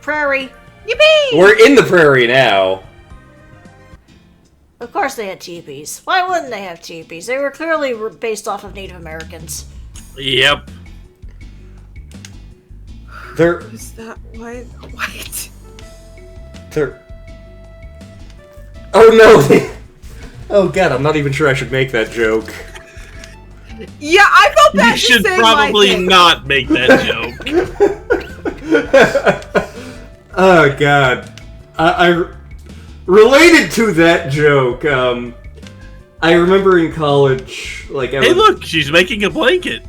prairie. Yippee! We're in the prairie now. Of course they had teepees. Why wouldn't they have teepees? They were clearly based off of Native Americans. Yep. They're... Is that why? What? They're... Oh no! Oh god, I'm not even sure I should make that joke. Yeah, I felt bad. You should probably not make that joke. Oh god. I related to that joke, I remember in college, like... Hey look, she's making a blanket.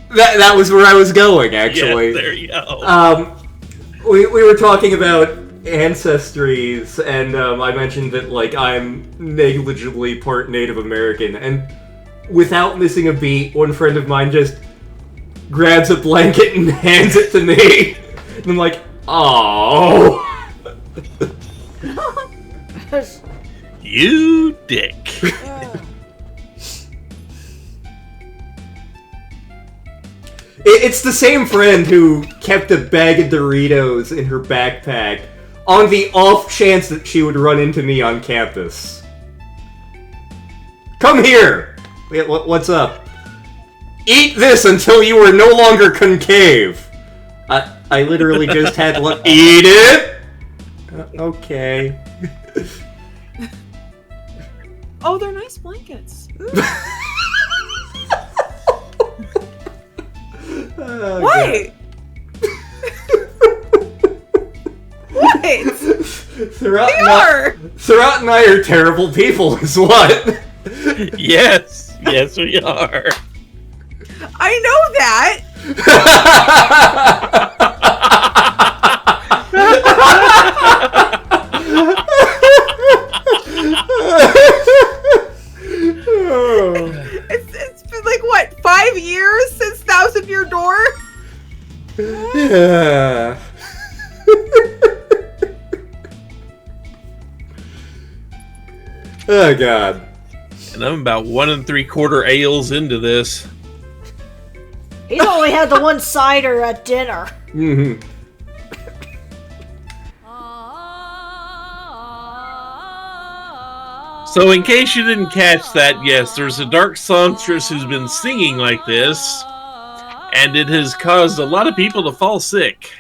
That was where I was going, actually. Yeah, there you go. We were talking about ancestries, and I mentioned that, like, I'm negligibly part Native American, and without missing a beat, one friend of mine just grabs a blanket and hands it to me. And I'm like, oh. You dick. It's the same friend who kept a bag of Doritos in her backpack on the off chance that she would run into me on campus. Come here! What's up? Eat this until you are no longer concave! I literally just had to eat it! Okay. Oh, they're nice blankets. Oh, what? What? Surat and I are terrible people, is what? Yes, we are. I know that. It's been like what, 5 years since Thousand Year Door? Yeah. Oh god. And I'm about 1 3/4 ales into this. He's only had the one cider at dinner. Mm-hmm. So in case you didn't catch that, yes, there's a dark songstress who's been singing like this, and it has caused a lot of people to fall sick.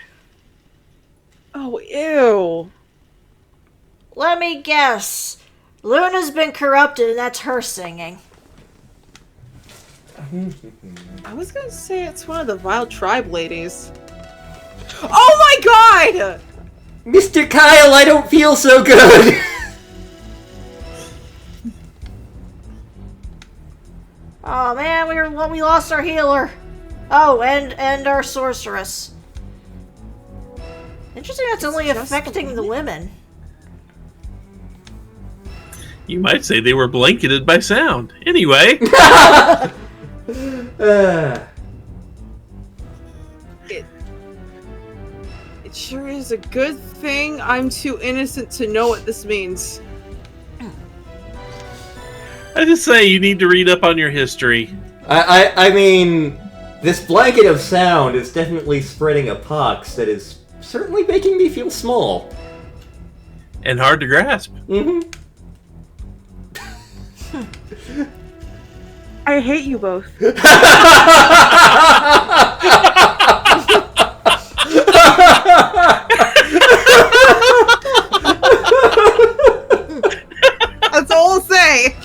Oh, ew. Let me guess. Luna's been corrupted and that's her singing. I was gonna say it's one of the Vile Tribe ladies. Oh my god! Mr. Kyle, I don't feel so good! Oh man, we lost our healer. Oh, and our sorceress. Interesting, that's only affecting the women. You might say they were blanketed by sound. Anyway. It sure is a good thing I'm too innocent to know what this means. I just say you need to read up on your history. I mean, this blanket of sound is definitely spreading a pox that is certainly making me feel small. And hard to grasp. Mm-hmm. I hate you both. That's all I'll say.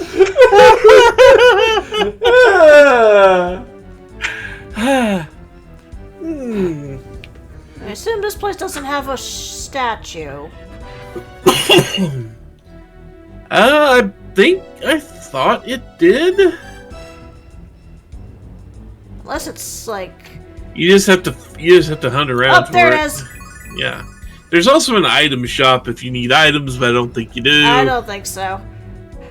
I assume this place doesn't have a statue. I thought it did. Unless it's like... You just have to hunt around. Oh, there it is. Yeah. There's also an item shop if you need items, but I don't think you do. I don't think so.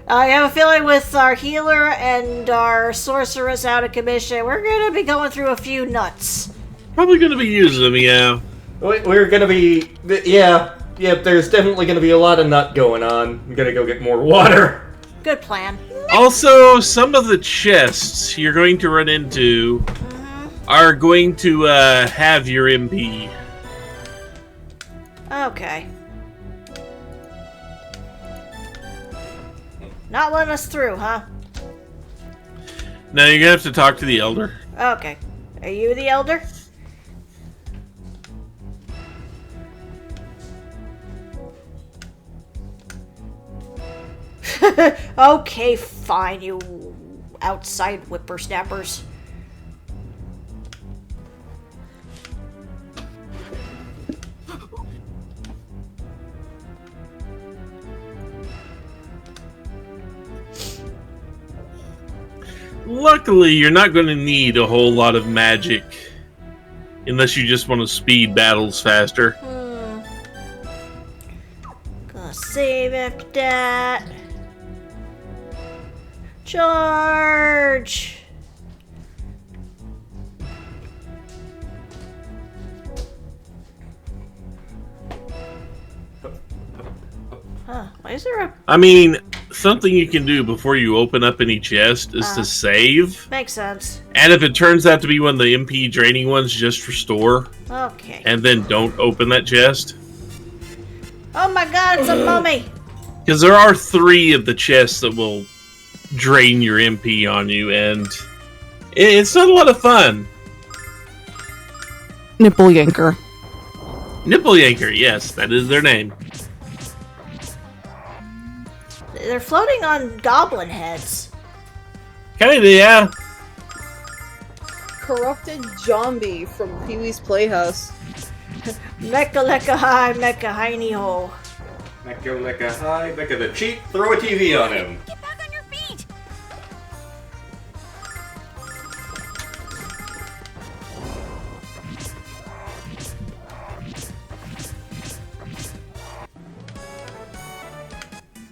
I have a feeling with our healer and our sorceress out of commission, we're going to be going through a few nuts. Probably going to be using them, yeah. We're gonna be... Yeah, there's definitely gonna be a lot of nut going on. I'm gonna go get more water. Good plan. Also, some of the chests you're going to run into are going to have your MP. Okay. Not letting us through, huh? Now you're gonna have to talk to the elder. Okay. Are you the elder? Okay, fine, you outside whippersnappers. Luckily, you're not going to need a whole lot of magic. Unless you just want to speed battles faster. Gonna save after that. Charge! Huh, why is there a... I mean, something you can do before you open up any chest is to save. Makes sense. And if it turns out to be one of the MP draining ones, just restore. Okay. And then don't open that chest. Oh my god, it's a mummy! Because there are 3 of the chests that will drain your MP on you, and it's not a lot of fun. Nipple yanker. Nipple yanker, yes, that is their name. They're floating on goblin heads. Kinda, yeah. Corrupted zombie from Pee-wee's Playhouse. Mecca lecca hi, mecca hiney ho. Mecca hi, Mecca the cheat, throw a TV on him. Get back on your feet!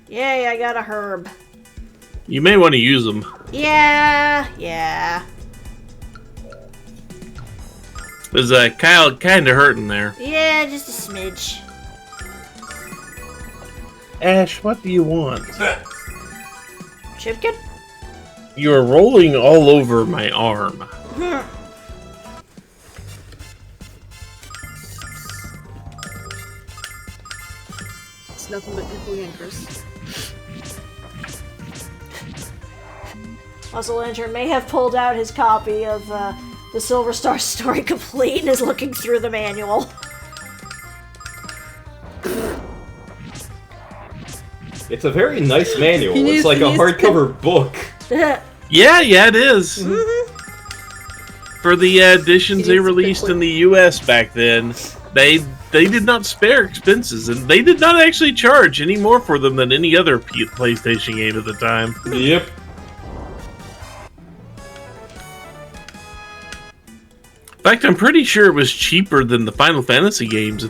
Yay, I got a herb. You may want to use them. Yeah. There's Kyle kinda hurting there. Yeah, just a smidge. Ash, what do you want? Chipkin? You're rolling all over my arm. It's nothing but nipple yankers. Muscle Lantern may have pulled out his copy of the Silver Star Story complete and is looking through the manual. It's a very nice manual. He It's needs- like he a needs hardcover book. Yeah, it is. For the editions they released in the US back then, they did not spare expenses, and they did not actually charge any more for them than any other PlayStation game at the time. Yep. In fact, I'm pretty sure it was cheaper than the Final Fantasy games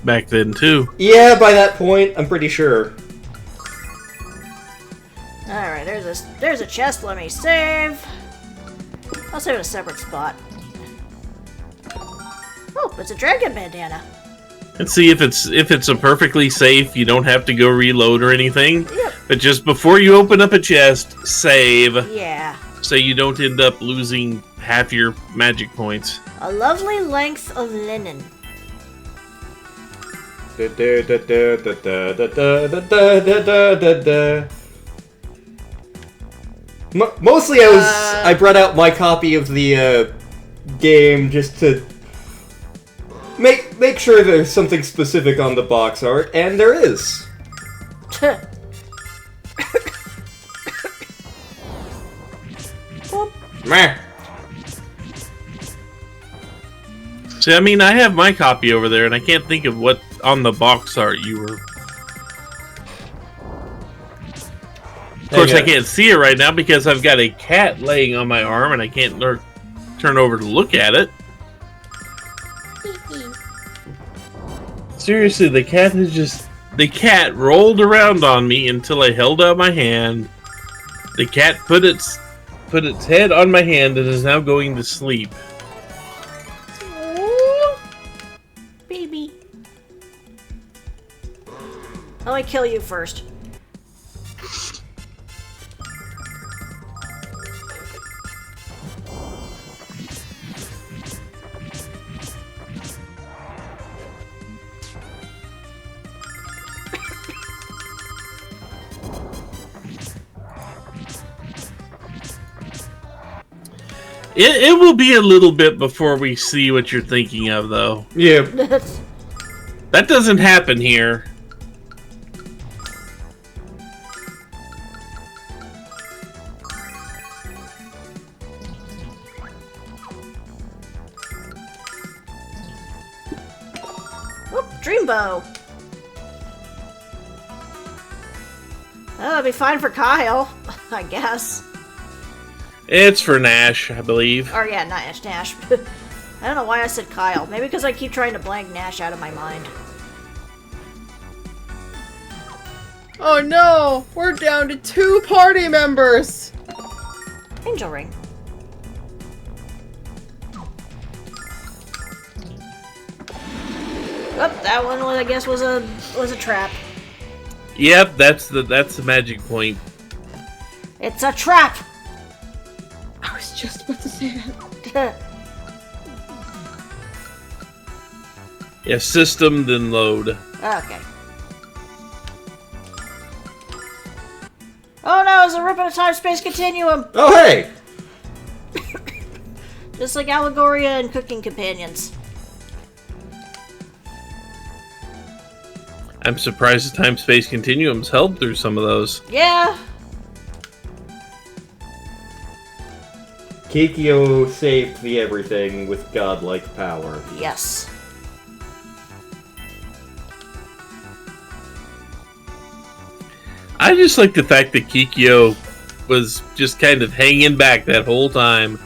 back then, too. Yeah, by that point, I'm pretty sure. Alright, there's a chest, let me save. I'll save it in a separate spot. Oh, it's a dragon bandana. And see if it's a perfectly safe, you don't have to go reload or anything. Yep. But just before you open up a chest, save. Yeah. So you don't end up losing half your magic points. A lovely length of linen. Mostly I brought out my copy of the game just to make sure there's something specific on the box art, and there is. Meh. See, I mean, I have my copy over there, and I can't think of what on the box art you were. Of course, I can't see it right now because I've got a cat laying on my arm, and I can't turn over to look at it. Seriously, the cat rolled around on me until I held out my hand. The cat put its head on my hand and is now going to sleep. Baby. Let me kill you first. It will be a little bit before we see what you're thinking of, though. Yeah. That doesn't happen here. Whoop, Dreambow. That'll be fine for Kyle, I guess. It's for Nash, I believe. Or yeah, not Nash. I don't know why I said Kyle. Maybe because I keep trying to blank Nash out of my mind. Oh no! We're down to 2 party members! Angel Ring. Oh, that one I guess was a trap. Yep, that's the magic point. It's a trap. I was just about to say that. Yeah, system, then load. Okay. Oh no, it's a rip in a time-space continuum! Oh, hey! Just like Allegoria and Cooking Companions. I'm surprised the time-space continuums held through some of those. Yeah. Kikyo saved the everything with godlike power. Yes. I just like the fact that Kikyo was just kind of hanging back that whole time.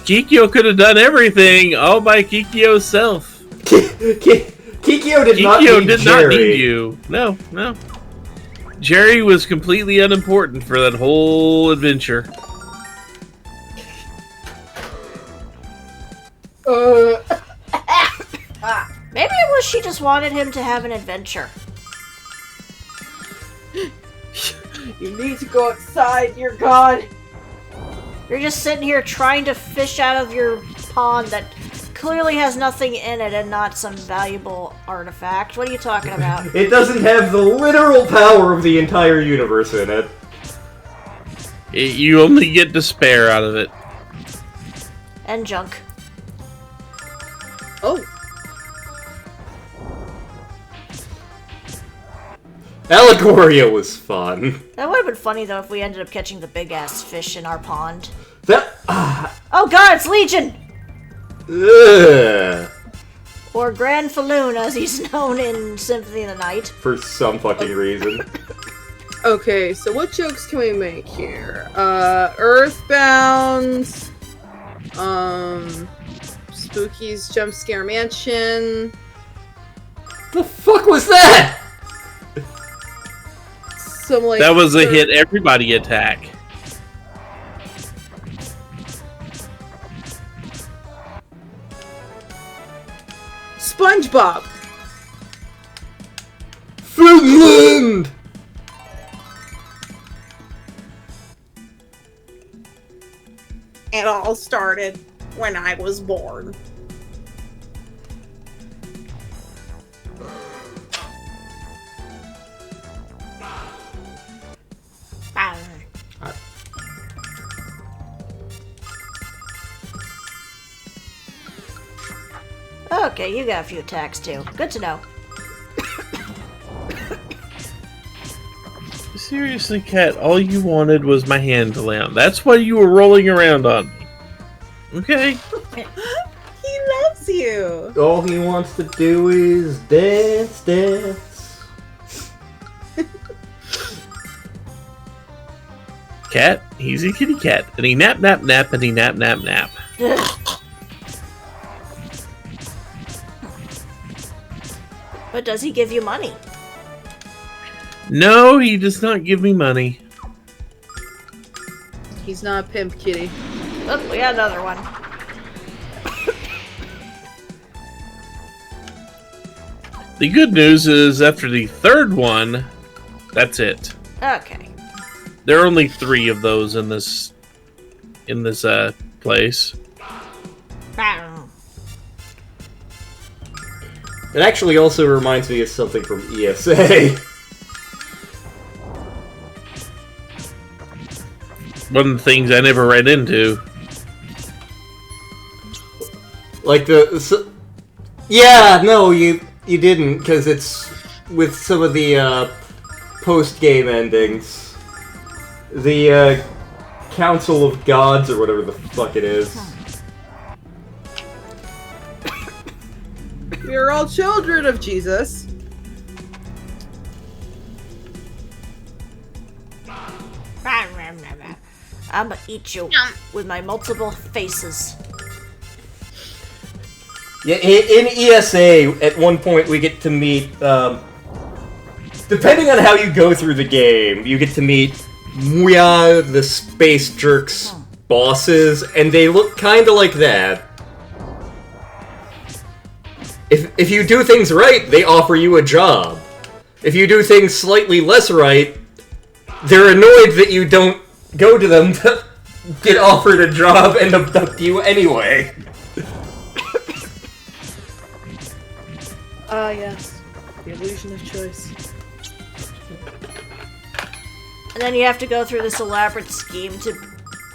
Kikyo could have done everything all by Kikyo's self. Kikyo did not Kikyo need did Jerry. not need you. No, no. Jerry was completely unimportant for that whole adventure. Maybe it was she just wanted him to have an adventure. You need to go outside, you're gone! You're just sitting here trying to fish out of your pond that clearly has nothing in it and not some valuable artifact. What are you talking about? It doesn't have the literal power of the entire universe in it. You only get despair out of it. And junk. Oh. Allegoria was fun. That would have been funny though if we ended up catching the big ass fish in our pond. That. Oh god, it's Legion! Ugh. Or Grand Falloon as he's known in Symphony of the Night. For some fucking reason. Okay, so what jokes can we make here? Earthbound, Spooky's Jump Scare Mansion. The fuck was that? Some like That was a hit everybody attack. SpongeBob. Finland! It all started when I was born. Okay, you got a few attacks too. Good to know. Seriously, Cat, all you wanted was my hand to lay on. That's why you were rolling around on me. Okay. He loves you. All he wants to do is dance, dance. Cat, he's a kitty cat. And he nap, nap, nap, and he nap, nap, nap. But does he give you money? No, he does not give me money. He's not a pimp, kitty. Oh, we got another one. The good news is, after the third one, that's it. Okay. There are only 3 of those in this place. It actually also reminds me of something from ESA. One of the things I never read into. Like yeah, no, you didn't, because it's with some of the post-game endings. The Council of Gods, or whatever the fuck it is. We are all children of Jesus. I'ma eat you with my multiple faces. Yeah, in ESA, at one point we get to meet, depending on how you go through the game, you get to meet Muya, the Space Jerks bosses, and they look kinda like that. If you do things right, they offer you a job. If you do things slightly less right, they're annoyed that you don't go to them to get offered a job and abduct you anyway. Ah, yes. The illusion of choice. And then you have to go through this elaborate scheme to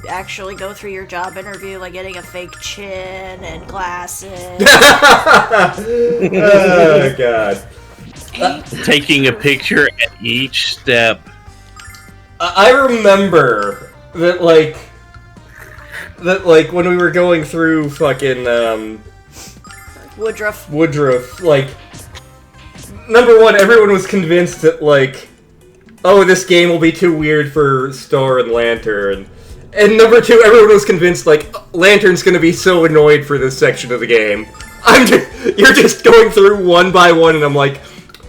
actually go through your job interview, like getting a fake chin and glasses. Oh, God. Taking a picture at each step. I remember that, like, when we were going through fucking, Woodruff, like, number one, everyone was convinced that, like, oh, this game will be too weird for Star and Lantern. And number two, everyone was convinced, like, Lantern's gonna be so annoyed for this section of the game. You're just going through one by one, and I'm like,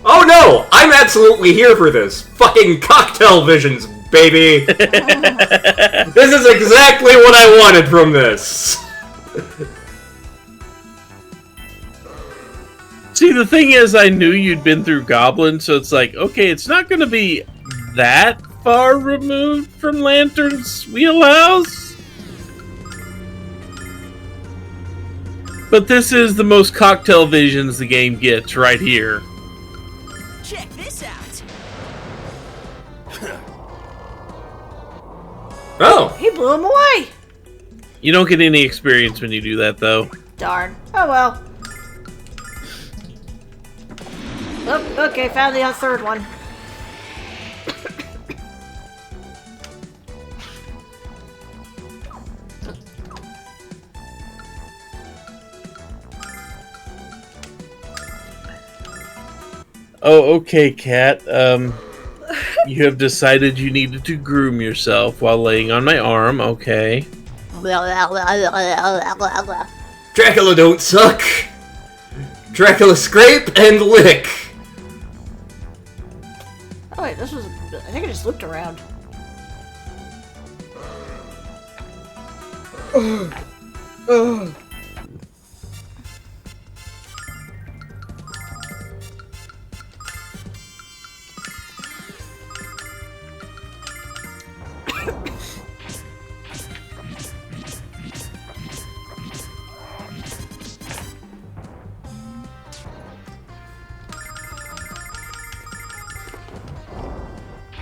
oh no, I'm absolutely here for this. Fucking cocktail visions, baby. This is exactly what I wanted from this. See, the thing is, I knew you'd been through Goblin, so it's like, okay, it's not going to be that far removed from Lantern's wheelhouse. But this is the most cocktail visions the game gets right here. Check this out. Oh. He blew him away! You don't get any experience when you do that, though. Darn. Oh well. Oh, okay, found the third one. Oh, okay, Kat. You have decided you needed to groom yourself while laying on my arm, okay. Dracula don't suck. Dracula scrape and lick. Oh wait, this was... I think I just looked around.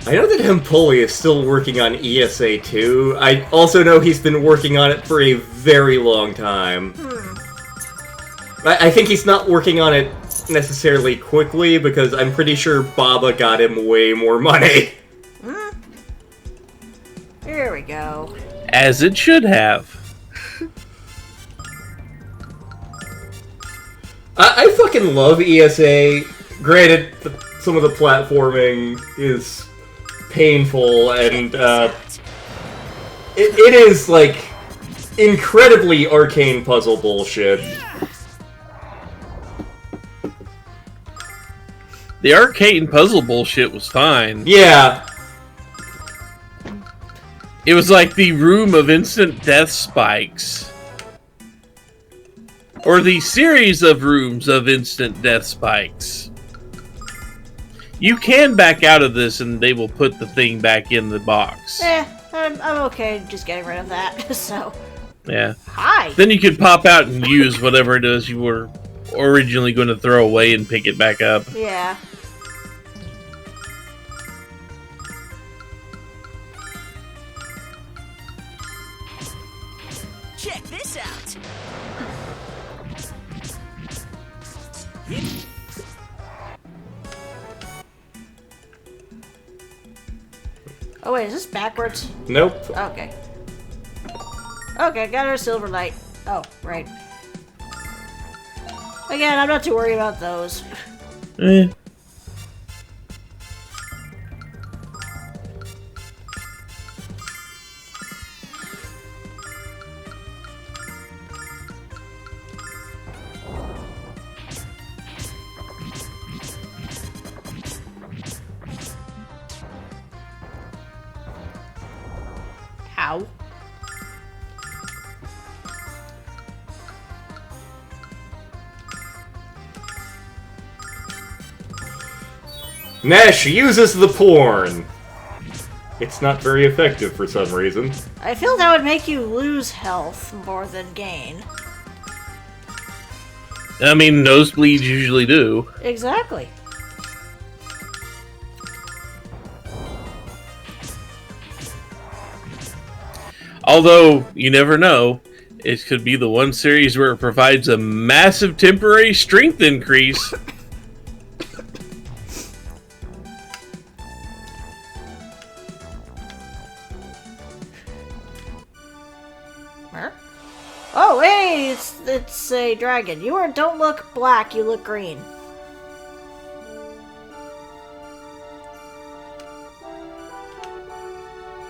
I know that Hempoli is still working on ESA 2. I also know he's been working on it for a very long time. I think he's not working on it necessarily quickly, because I'm pretty sure Baba got him way more money. Here we go. As it should have. I fucking love ESA. Granted, some of the platforming is painful, and it is, like, incredibly arcane puzzle bullshit. The arcane puzzle bullshit was fine. Yeah. It was like the room of instant death spikes. Or the series of rooms of instant death spikes. You can back out of this and they will put the thing back in the box. I'm okay just getting rid of that, so... Yeah. Hi! Then you could pop out and use whatever it is you were originally going to throw away and pick it back up. Yeah. Check this out. Oh wait, is this backwards? Nope. Okay. Okay, got our silver light. Oh, right. Again, I'm not too worried about those. Eh. How? Nash uses the porn. It's not very effective for some reason. I feel that would make you lose health more than gain. I mean, nosebleeds usually do. Exactly. Although, you never know. It could be the one series where it provides a massive temporary strength increase. Huh? Oh, hey, it's a dragon. Don't look black, you look green.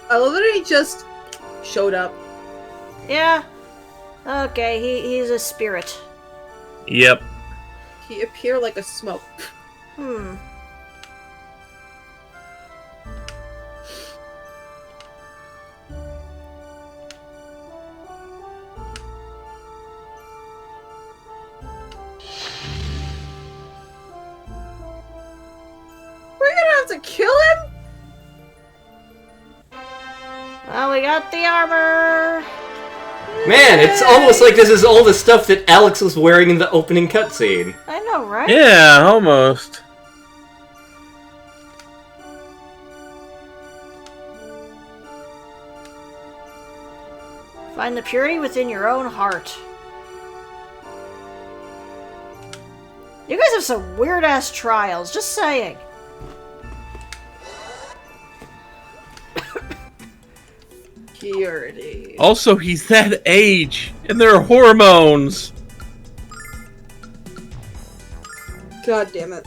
I love that he just showed up. Yeah. Okay, he's a spirit. Yep. He appeared like a smoke. Hmm. We're gonna have to kill him? Well, we got the armor. Man, it's almost like this is all the stuff that Alex was wearing in the opening cutscene. I know, right? Yeah, almost. Find the purity within your own heart. You guys have some weird-ass trials, just saying. Purity. Also, he's that age, and there are hormones. God damn it.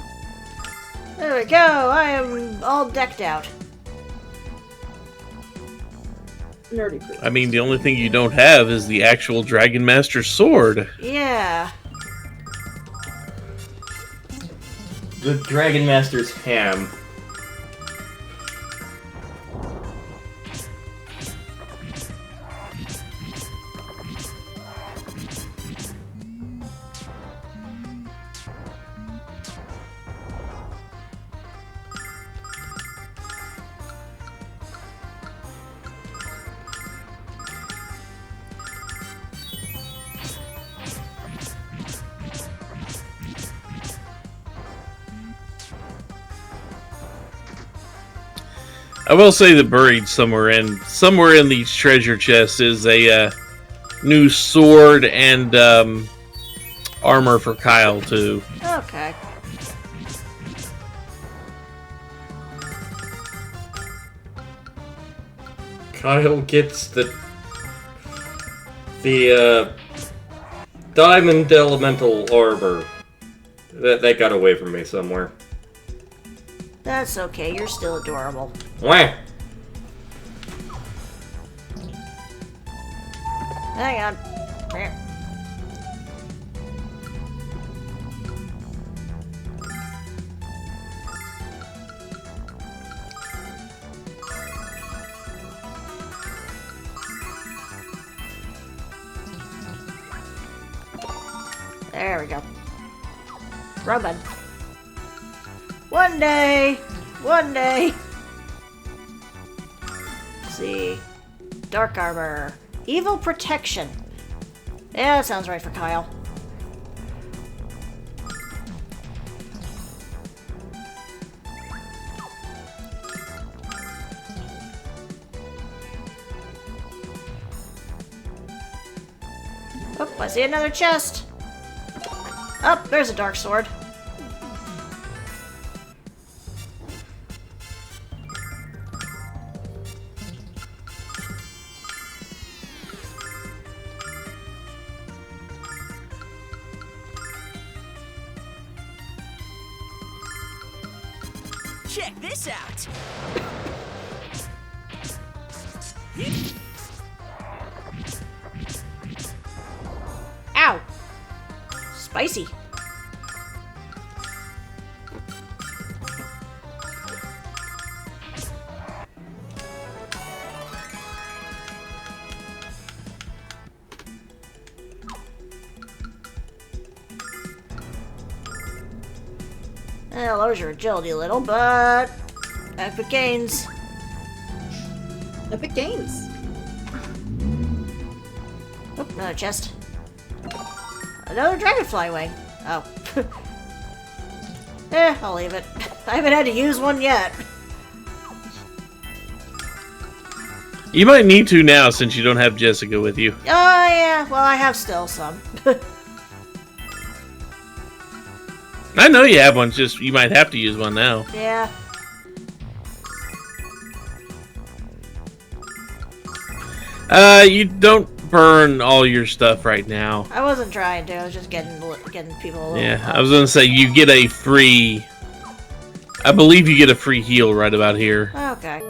There we go, I am all decked out. Nerdy proof. I mean, the only thing you don't have is the actual Dragon Master sword. Yeah. The Dragon Master's ham. I will say that buried somewhere in these treasure chests is a new sword and armor for Kyle too. Okay. Kyle gets the diamond elemental armor. That got away from me somewhere. That's okay, you're still adorable. Wah! Hang on. Here. There we go. Robin. One day! One day! Let's see. Dark armor. Evil protection. Yeah, that sounds right for Kyle. Oh, I see another chest. Oh, there's a dark sword. Check this out. Ow! Spicy. Lowers your agility a little, but epic gains. Epic gains. Oop, another chest. Another dragonfly wing. Oh. I'll leave it. I haven't had to use one yet. You might need to now since you don't have Jessica with you. Oh, yeah. Well, I have still some. I know you have one, just you might have to use one now. Yeah. You don't burn all your stuff right now. I wasn't trying to. I was just getting people a little... Yeah, I was gonna say you get a free... I believe you get a free heal right about here. Okay.